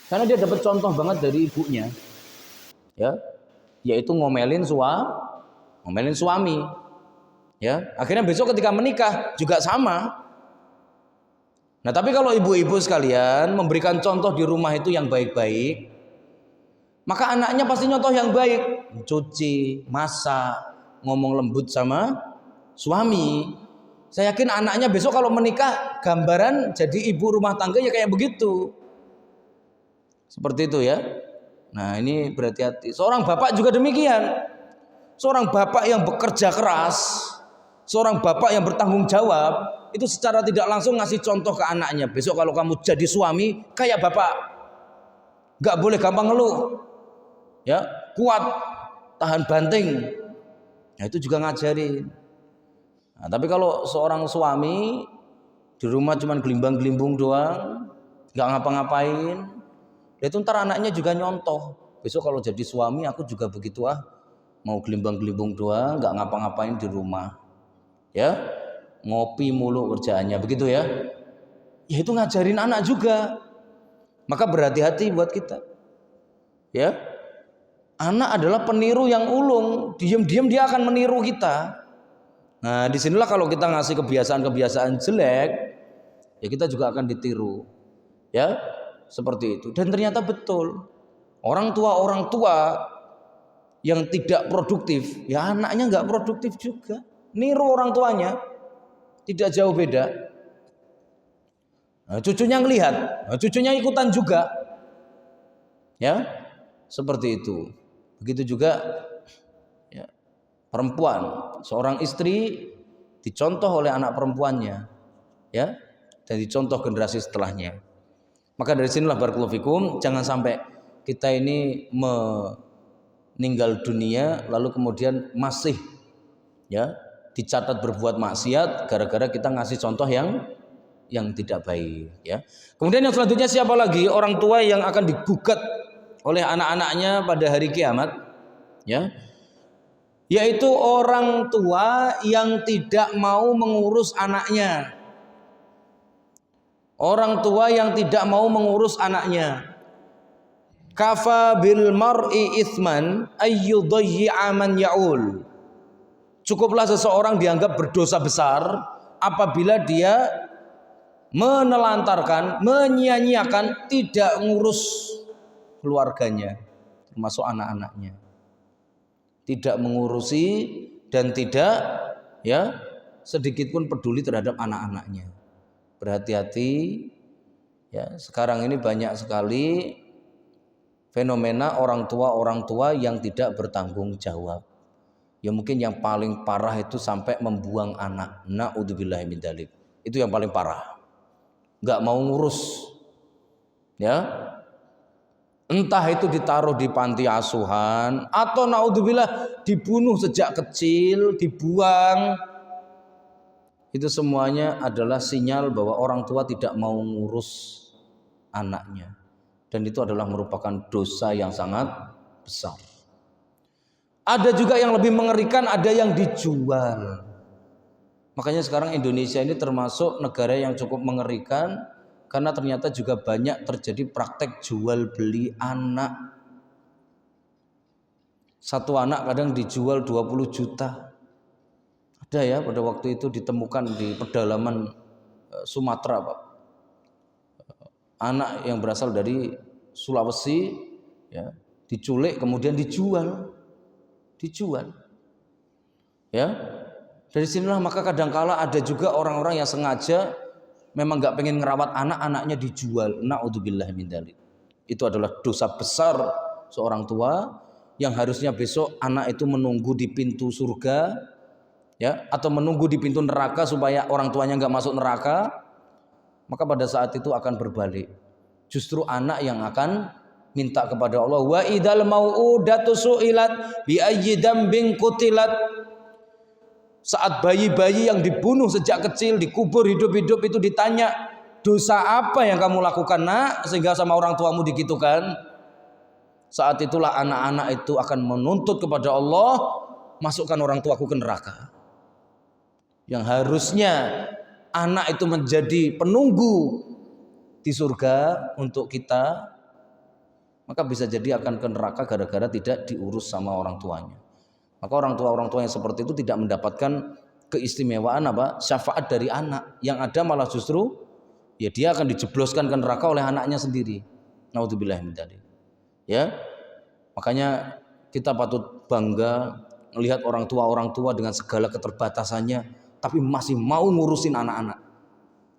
Karena dia dapat contoh banget dari ibunya, ya, yaitu ngomelin suami, ya. Akhirnya besok ketika menikah juga sama. Nah, tapi kalau ibu-ibu sekalian memberikan contoh di rumah itu yang baik-baik, maka anaknya pasti nyontoh yang baik, mencuci, masak, ngomong lembut sama suami. Saya yakin anaknya besok kalau menikah gambaran jadi ibu rumah tangga ya kayak begitu. Seperti itu ya. Nah, ini berhati-hati. Seorang bapak juga demikian. Seorang bapak yang bekerja keras, seorang bapak yang bertanggung jawab, itu secara tidak langsung ngasih contoh ke anaknya. Besok kalau kamu jadi suami kayak bapak, gak boleh gampang ngeluh, ya, kuat, tahan banting. Nah, itu juga ngajarin. Nah, tapi kalau seorang suami di rumah cuma gelimbang-gelimbung doang, gak ngapa-ngapain, itu ntar anaknya juga nyontoh. Besok kalau jadi suami aku juga begitu ah, mau gelimbang-gelimbung doang, gak ngapa-ngapain di rumah, ya, ngopi mulu kerjaannya, begitu ya. Ya itu ngajarin anak juga. Maka berhati-hati buat kita, ya. Anak adalah peniru yang ulung, diam-diam dia akan meniru kita. Nah, disinilah kalau kita ngasih kebiasaan-kebiasaan jelek, ya kita juga akan ditiru, ya, seperti itu. Dan ternyata betul, orang tua yang tidak produktif, ya anaknya nggak produktif juga, niru orang tuanya, tidak jauh beda. Nah, cucunya ngelihat, nah, cucunya ikutan juga, ya, seperti itu. Begitu juga, ya, perempuan, seorang istri dicontoh oleh anak perempuannya, ya, dan dicontoh generasi setelahnya. Maka dari sinilah barakallahu fikum, jangan sampai kita ini meninggal dunia lalu kemudian masih, ya, dicatat berbuat maksiat gara-gara kita ngasih contoh yang tidak baik, ya. Kemudian yang selanjutnya siapa lagi orang tua yang akan digugat oleh anak-anaknya pada hari kiamat, ya, yaitu orang tua yang tidak mau mengurus anaknya. Orang tua yang tidak mau mengurus anaknya. Kafa bil mar'i itsman ayyudayyi'a man ya'ul. Cukuplah seseorang dianggap berdosa besar apabila dia menelantarkan, menyia-nyiakan, tidak ngurus keluarganya, termasuk anak-anaknya. Tidak mengurusi dan tidak, ya, sedikit pun peduli terhadap anak-anaknya. Berhati-hati, ya, sekarang ini banyak sekali fenomena orang tua yang tidak bertanggung jawab. Ya mungkin yang paling parah itu sampai membuang anak. Na'udzubillahi min dzalik. Itu yang paling parah. Enggak mau ngurus. Ya. Entah itu ditaruh di panti asuhan atau na'udzubillah dibunuh sejak kecil, dibuang. Itu semuanya adalah sinyal bahwa orang tua tidak mau ngurus anaknya. Dan itu adalah merupakan dosa yang sangat besar. Ada juga yang lebih mengerikan, ada yang dijual. Makanya sekarang Indonesia ini termasuk negara yang cukup mengerikan, karena ternyata juga banyak terjadi praktek jual beli anak. Satu anak kadang dijual 20 juta. Ada ya, pada waktu itu ditemukan di pedalaman Sumatera, Pak. Anak yang berasal dari Sulawesi, ya, diculik kemudian dijual. Ya. Dari sinilah maka kadangkala ada juga orang-orang yang sengaja memang nggak pengen ngerawat anak-anaknya dijual. Na'udzubillah min dzalik. Itu adalah dosa besar seorang tua yang harusnya besok anak itu menunggu di pintu surga, ya, atau menunggu di pintu neraka supaya orang tuanya nggak masuk neraka. Maka pada saat itu akan berbalik. Justru anak yang akan minta kepada Allah, wa idal mau'udatu su'ilat bi ayyi dambin qutilat. Saat bayi-bayi yang dibunuh sejak kecil, dikubur hidup-hidup itu ditanya, dosa apa yang kamu lakukan, nak, sehingga sama orang tuamu digitukan? Saat itulah anak-anak itu akan menuntut kepada Allah, masukkan orang tuaku ke neraka. Yang harusnya anak itu menjadi penunggu di surga untuk kita, maka bisa jadi akan ke neraka gara-gara tidak diurus sama orang tuanya. Maka orang tua yang seperti itu tidak mendapatkan keistimewaan syafaat dari anak. Yang ada malah justru ya dia akan dijebloskan ke neraka oleh anaknya sendiri. Naudzubillah min dzalik. Ya. Makanya kita patut bangga melihat orang tua dengan segala keterbatasannya tapi masih mau ngurusin anak-anak.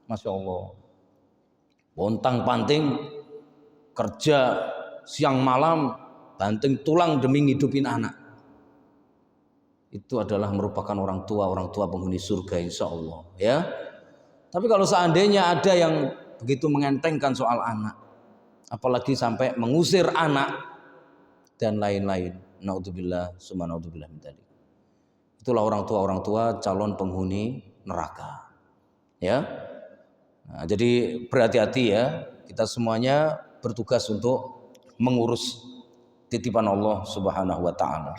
Masya Allah. Pontang-panting kerja siang malam, banting tulang demi ngidupin anak. Itu adalah merupakan orang tua penghuni surga insya Allah. Ya. Tapi kalau seandainya ada yang begitu mengentengkan soal anak, apalagi sampai mengusir anak dan lain-lain, naudzubillah summa naudzubillah min dzalik. Itulah orang tua calon penghuni neraka. Ya. Nah, jadi berhati-hati ya, kita semuanya bertugas untuk mengurus titipan Allah Subhanahu wa taala.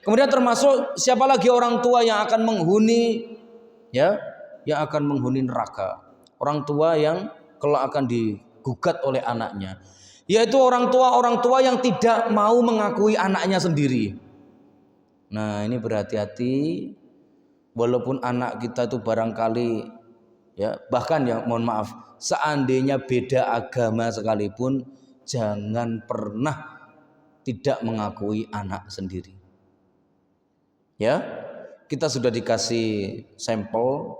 Kemudian termasuk siapa lagi orang tua yang akan menghuni ya, yang akan menghuni neraka. Orang tua yang kelak akan digugat oleh anaknya, yaitu orang tua yang tidak mau mengakui anaknya sendiri. Nah, ini berhati-hati, walaupun anak kita itu barangkali ya, bahkan ya mohon maaf, seandainya beda agama sekalipun, jangan pernah tidak mengakui anak sendiri. Ya, kita sudah dikasih sampel